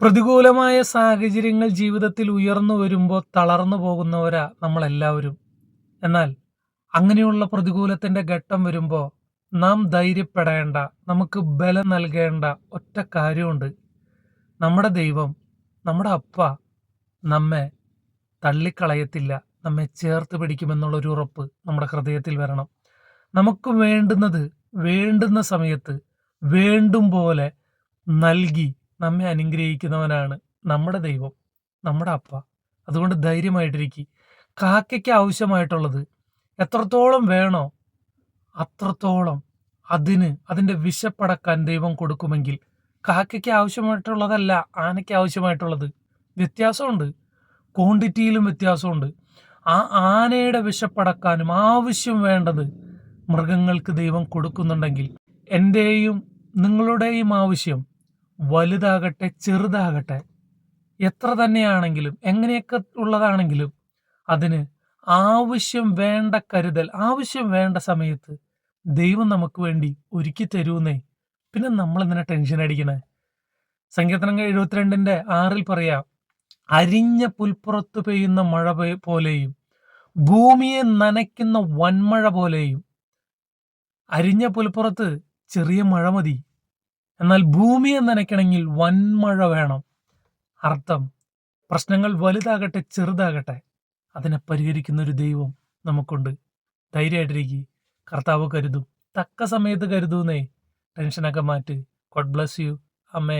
പ്രതികൂലമായ സാഹചര്യങ്ങൾ ജീവിതത്തിൽ ഉയർന്നു വരുമ്പോൾ തളർന്നു പോകുന്നവരാ നമ്മളെല്ലാവരും. എന്നാൽ അങ്ങനെയുള്ള പ്രതികൂലത്തിന്റെ ഘട്ടം വരുമ്പോൾ നാം ധൈര്യപ്പെടേണ്ട, നമുക്ക് ബലം നൽകേണ്ട ഒറ്റ കാര്യമുണ്ട്. നമ്മുടെ ദൈവം, നമ്മുടെ അപ്പ നമ്മെ തള്ളിക്കളയത്തില്ല, നമ്മെ ചേർത്ത് പിടിക്കുമെന്നുള്ളൊരു ഉറപ്പ് നമ്മുടെ ഹൃദയത്തിൽ വരണം. നമുക്ക് വേണ്ടുന്നത് വേണ്ടുന്ന സമയത്ത് വേണ്ടും പോലെ നൽകി നമ്മെ അനുഗ്രഹിക്കുന്നവനാണ് നമ്മുടെ ദൈവം, നമ്മുടെ അപ്പ. അതുകൊണ്ട് ധൈര്യമായിട്ടിരിക്കുക. കാക്കയ്ക്ക് ആവശ്യമായിട്ടുള്ളത് എത്രത്തോളം വേണോ അത്രത്തോളം അതിൻ്റെ വിശപ്പടക്കാൻ ദൈവം കൊടുക്കുമെങ്കിൽ കാക്കയ്ക്ക് ആവശ്യമായിട്ടുള്ളതല്ല ആനയ്ക്ക് ആവശ്യമായിട്ടുള്ളത്. വ്യത്യാസമുണ്ട്, ക്വാണ്ടിറ്റിയിലും വ്യത്യാസമുണ്ട്. ആ ആനയുടെ വിശപ്പടക്കാനും ആവശ്യം വേണ്ടത് മൃഗങ്ങൾക്ക് ദൈവം കൊടുക്കുന്നുണ്ടെങ്കിൽ എൻ്റെയും നിങ്ങളുടെയും ആവശ്യം വലുതാകട്ടെ ചെറുതാകട്ടെ എത്ര തന്നെയാണെങ്കിലും എങ്ങനെയൊക്കെ ഉള്ളതാണെങ്കിലും അതിന് ആവശ്യം വേണ്ട കരുതൽ ആവശ്യം വേണ്ട സമയത്ത് ദൈവം നമുക്ക് വേണ്ടി ഒരുക്കി തരൂന്നേ. പിന്നെ നമ്മൾ എന്തിനാ ടെൻഷൻ അടിക്കണേ? സങ്കീർത്തനം 72:6 പറയാം, അരിഞ്ഞ പുൽപ്പുറത്ത് പെയ്യുന്ന മഴ പോലെയും ഭൂമിയെ നനയ്ക്കുന്ന വൻമഴ പോലെയും. അരിഞ്ഞ പുൽപ്പുറത്ത് ചെറിയ മഴ മതി, എന്നാൽ ഭൂമിയെ നനയ്ക്കണമെങ്കിൽ വൻമഴ വേണം. അർത്ഥം, പ്രശ്നങ്ങൾ വലുതാകട്ടെ ചെറുതാകട്ടെ അതിനെ പരിഹരിക്കുന്ന ഒരു ദൈവം നമുക്കുണ്ട്. ധൈര്യമായിട്ടിരിക്കുക, കർത്താവ് കരുതും, തക്ക സമയത്ത് കരുതൂന്നേ. ടെൻഷനൊക്കെ മാറ്റ്. God bless you. അമ്മേ.